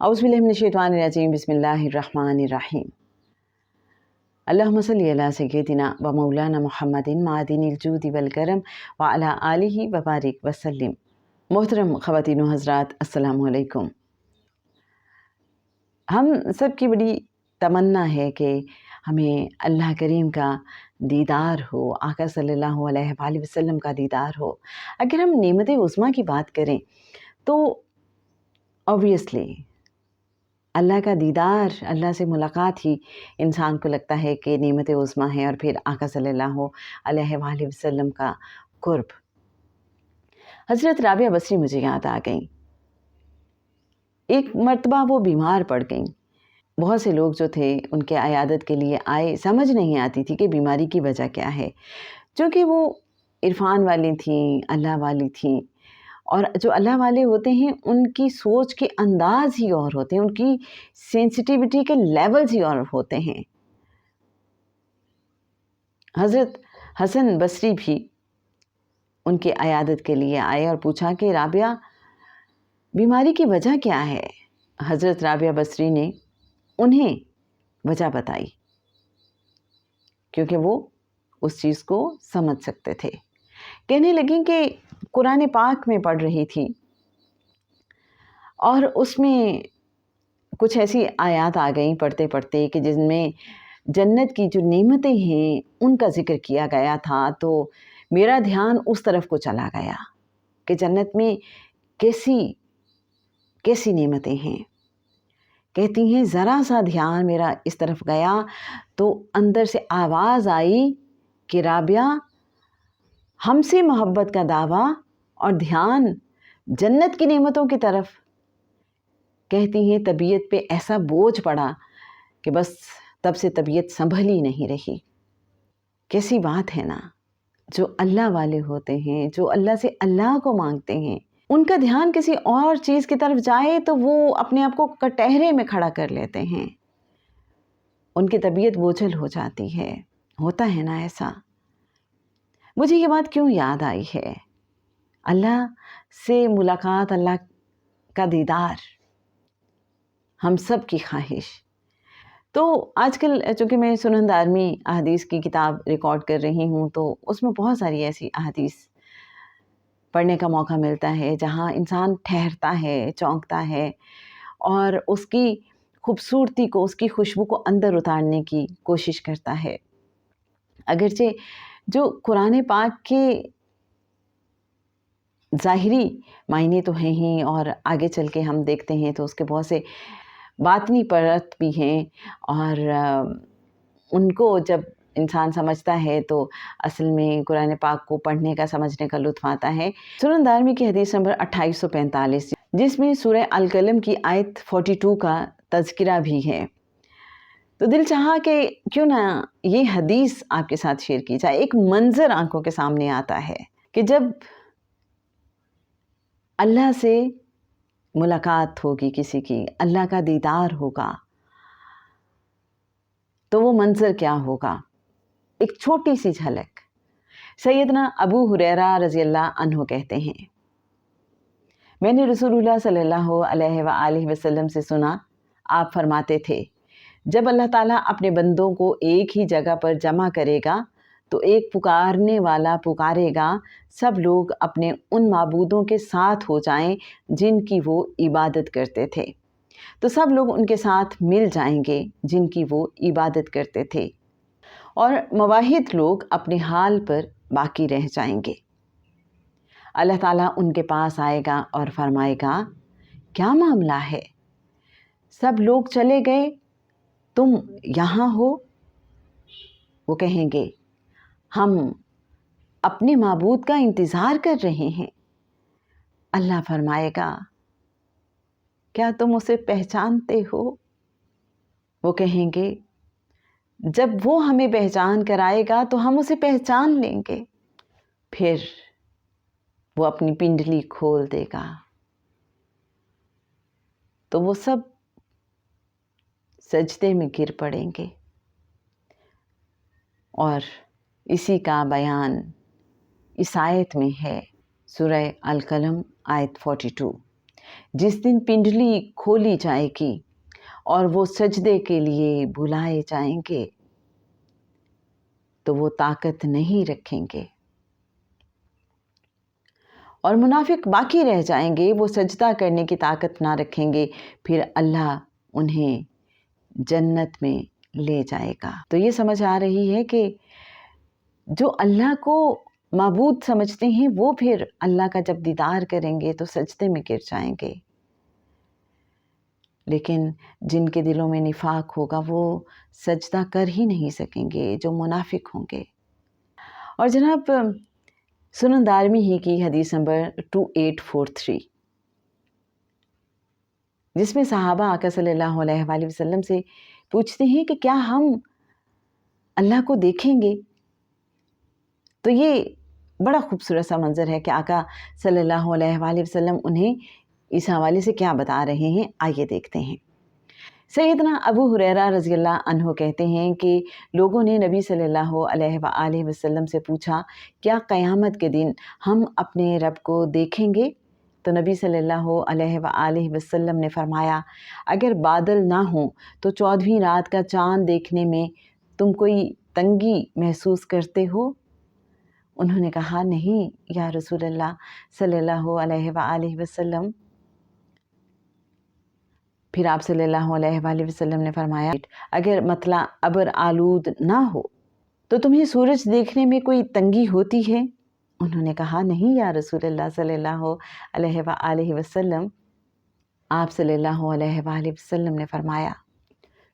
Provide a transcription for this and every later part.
औज़ु बिल्लाहि मिनश्शैतानिर्रजीम बिस्मिल्लाहिर्रहमानिर्रहीम। अल्लाहुम्मा सल्लि अला सय्यिदिना व मौलाना मुहम्मदिन मादिनिल जूदि वल करम व अला आलिहि व बारिक वसल्लिम। मोहतरम ख़वातीन व हज़रात, अस्सलामु अलैकुम। हम सब की बड़ी तमन्ना है कि हमें अल्लाह करीम का दीदार हो, आका सल्लल्लाहु अलैहि वसल्लम का दीदार हो। अगर हम नेमत उज़्मा की बात करें तो ऑब्वियसली अल्लाह का दीदार, अल्लाह से मुलाकात ही इंसान को लगता है कि नेमत उज़्मा है, और फिर आका सल्लल्लाहु अलैहि वसल्लम का कुर्ब। हज़रत राबिया बसरी मुझे याद आ गई। एक मर्तबा वो बीमार पड़ गईं। बहुत से लोग जो थे उनके अयादत के लिए आए, समझ नहीं आती थी कि बीमारी की वजह क्या है, क्योंकि वो इरफान वाली थीं, अल्लाह वाली थीं, और जो अल्लाह वाले होते हैं उनकी सोच के अंदाज ही और होते हैं, उनकी सेंसिटिविटी के लेवल्स ही और होते हैं। हज़रत हसन बसरी भी उनके अयादत के लिए आए और पूछा कि राबिया, बीमारी की वजह क्या है। हज़रत राबिया बसरी ने उन्हें वजह बताई, क्योंकि वो उस चीज़ को समझ सकते थे। कहने लगी कि कुरान पाक में पढ़ रही थी और उसमें कुछ ऐसी आयत आ गई पढ़ते पढ़ते कि जिनमें जन्नत की जो नेमतें हैं उनका ज़िक्र किया गया था। तो मेरा ध्यान उस तरफ को चला गया कि जन्नत में कैसी कैसी नेमतें हैं। कहती हैं ज़रा सा ध्यान मेरा इस तरफ गया तो अंदर से आवाज़ आई कि राबिया, हमसे मोहब्बत का दावा और ध्यान जन्नत की नेमतों की तरफ। कहती हैं तबीयत पे ऐसा बोझ पड़ा कि बस तब से तबीयत संभल ही नहीं रही। कैसी बात है ना, जो अल्लाह वाले होते हैं, जो अल्लाह से अल्लाह को मांगते हैं, उनका ध्यान किसी और चीज़ की तरफ जाए तो वो अपने आप को कटहरे में खड़ा कर लेते हैं, उनकी तबीयत बोझल हो जाती है। होता है ना ऐसा। मुझे ये बात क्यों याद आई है, अल्लाह से मुलाकात, अल्लाह का दीदार, हम सब की ख्वाहिश। तो आजकल चूँकि मैं सुनन दारमी अहादीस की किताब रिकॉर्ड कर रही हूँ, तो उसमें बहुत सारी ऐसी अहादीस पढ़ने का मौका मिलता है जहाँ इंसान ठहरता है, चौंकता है और उसकी खूबसूरती को, उसकी खुशबू को अंदर उतारने की कोशिश करता है। अगरचे जो कुरान पाक के ज़ाहिरी मायने तो हैं ही, और आगे चल के हम देखते हैं तो उसके बहुत से बातनी परत भी हैं, और उनको जब इंसान समझता है तो असल में कुरान पाक को पढ़ने का, समझने का लुत्फ़ आता है। सुनन दारमी की हदीस नंबर 2845, जिसमें सूरह अल कलम की आयत 42 का तज़किरा भी है। तो दिल चाहा कि क्यों ना ये हदीस आपके साथ शेयर की जाए। एक मंज़र आंखों के सामने आता है कि जब अल्लाह से मुलाकात होगी किसी की, अल्लाह का दीदार होगा, तो वो मंज़र क्या होगा। एक छोटी सी झलक। सैयदना अबू हुरैरा रज़ियल्लाहु अन्हु कहते हैं, मैंने रसूलुल्लाह सल्लल्लाहु अलैहि वसल्लम से सुना, आप फरमाते थे, जब अल्लाह ताला अपने बंदों को एक ही जगह पर जमा करेगा तो एक पुकारने वाला पुकारेगा, सब लोग अपने उन माबूदों के साथ हो जाएं जिनकी वो इबादत करते थे। तो सब लोग उनके साथ मिल जाएंगे जिनकी वो इबादत करते थे, और मवाहिद लोग अपने हाल पर बाकी रह जाएंगे। अल्लाह ताला उनके पास आएगा और फरमाएगा, क्या मामला है, सब लोग चले गए, तुम यहाँ हो। वो कहेंगे, हम अपने माबूद का इंतज़ार कर रहे हैं। अल्लाह फरमाएगा, क्या तुम उसे पहचानते हो। वो कहेंगे, जब वो हमें पहचान कर आएगा तो हम उसे पहचान लेंगे। फिर वो अपनी पिंडली खोल देगा तो वो सब सजदे में गिर पड़ेंगे। और इसी का बयान इस आयत में है, सूरह अल कलम आयत 42। جس دن پنڈلی کھولی جائے گی اور وہ سجدے کے لیے بلائے جائیں گے تو وہ طاقت نہیں رکھیں گے، اور منافق باقی رہ جائیں گے، وہ سجدہ کرنے کی طاقت نہ رکھیں گے، پھر اللہ انہیں جنت میں لے جائے گا۔ تو یہ سمجھ آ رہی ہے کہ جو اللہ کو معبود سمجھتے ہیں وہ پھر اللہ کا جب دیدار کریں گے تو سجدے میں گر جائیں گے، لیکن جن کے دلوں میں نفاق ہوگا وہ سجدہ کر ہی نہیں سکیں گے، جو منافق ہوں گے۔ اور جناب سنن دارمی ہی کی حدیث نمبر 2843، جس میں صحابہ آقا صلی اللہ علیہ وآلہ وسلم سے پوچھتے ہیں کہ کیا ہم اللہ کو دیکھیں گے؟ تو یہ بڑا خوبصورت سا منظر ہے کہ آقا صلی اللہ علیہ وآلہ وسلم انہیں اس حوالے سے کیا بتا رہے ہیں، آئیے دیکھتے ہیں۔ سیدنا ابو ہریرہ رضی اللہ عنہ کہتے ہیں کہ لوگوں نے نبی صلی اللہ علیہ وآلہ وسلم سے پوچھا، کیا قیامت کے دن ہم اپنے رب کو دیکھیں گے؟ تو نبی صلی اللہ علیہ وآلہ وسلم نے فرمایا، اگر بادل نہ ہوں تو 14ویں رات کا چاند دیکھنے میں تم کوئی تنگی محسوس کرتے ہو؟ انہوں نے کہا، نہیں یا رسول اللہ صلی اللہ علیہ وآلہ وسلم۔ پھر آپ صلی اللہ علیہ وآلہ وسلم نے فرمایا، اگر مطلع ابر آلود نہ ہو تو تمہیں سورج دیکھنے میں کوئی تنگی ہوتی ہے؟ انہوں نے کہا، نہیں یا رسول اللہ صلی اللہ علیہ وآلہ وسلم۔ آپ صلی اللہ علیہ وآلہ وسلم نے فرمایا،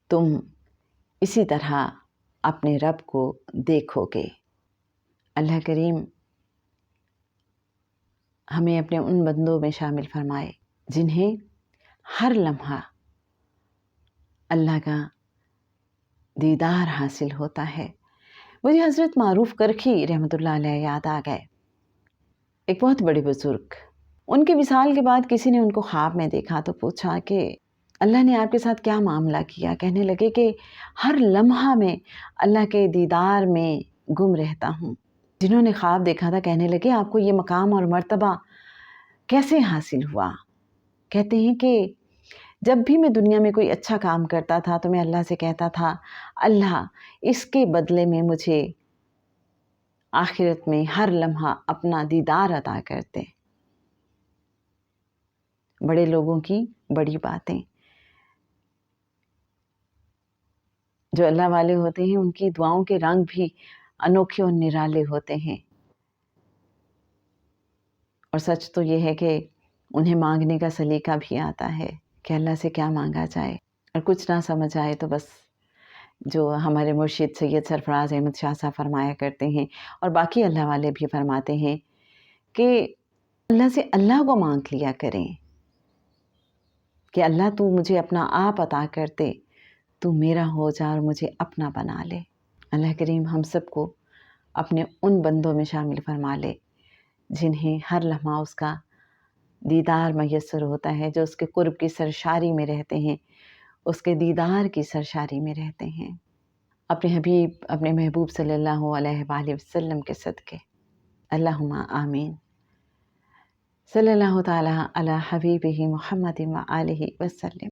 تم اسی طرح اپنے رب کو دیکھو گے۔ اللہ کریم ہمیں اپنے ان بندوں میں شامل فرمائے جنہیں ہر لمحہ اللہ کا دیدار حاصل ہوتا ہے۔ مجھے حضرت معروف کرکھی رحمۃ اللہ علیہ یاد آ گئے، ایک بہت بڑے بزرگ۔ ان کے وصال کے بعد کسی نے ان کو خواب میں دیکھا تو پوچھا کہ اللہ نے آپ کے ساتھ کیا معاملہ کیا؟ کہنے لگے کہ ہر لمحہ میں اللہ کے دیدار میں گم رہتا ہوں۔ جنہوں نے خواب دیکھا تھا کہنے لگے، آپ کو یہ مقام اور مرتبہ کیسے حاصل ہوا؟ کہتے ہیں کہ جب بھی میں دنیا میں کوئی اچھا کام کرتا تھا تو میں اللہ سے کہتا تھا، اللہ اس کے بدلے میں مجھے آخرت میں ہر لمحہ اپنا دیدار عطا کرتے۔ بڑے لوگوں کی بڑی باتیں، جو اللہ والے ہوتے ہیں ان کی دعاؤں کے رنگ بھی انوکھے اور نرالے ہوتے ہیں، اور سچ تو یہ ہے کہ انہیں مانگنے کا سلیقہ بھی آتا ہے کہ اللہ سے کیا مانگا جائے، اور کچھ نہ سمجھ آئے تو بس جو ہمارے مرشد سید سرفراز احمد شاہ صاحب فرمایا کرتے ہیں، اور باقی اللہ والے بھی فرماتے ہیں کہ اللہ سے اللہ کو مانگ لیا کریں کہ اللہ تو مجھے اپنا آپ عطا کرتے، تو میرا ہو جا اور مجھے اپنا بنا لے۔ اللہ کریم ہم سب کو اپنے ان بندوں میں شامل فرما لے جنہیں ہر لمحہ اس کا دیدار میسر ہوتا ہے، جو اس کے قرب کی سرشاری میں رہتے ہیں، اس کے دیدار کی سرشاری میں رہتے ہیں، اپنے حبیب اپنے محبوب صلی اللہ علیہ وآلہ وسلم کے صدقے۔ اللہم آمین۔ صلی اللہ تعالیٰ علی حبیبہ محمد وآلہ وسلم۔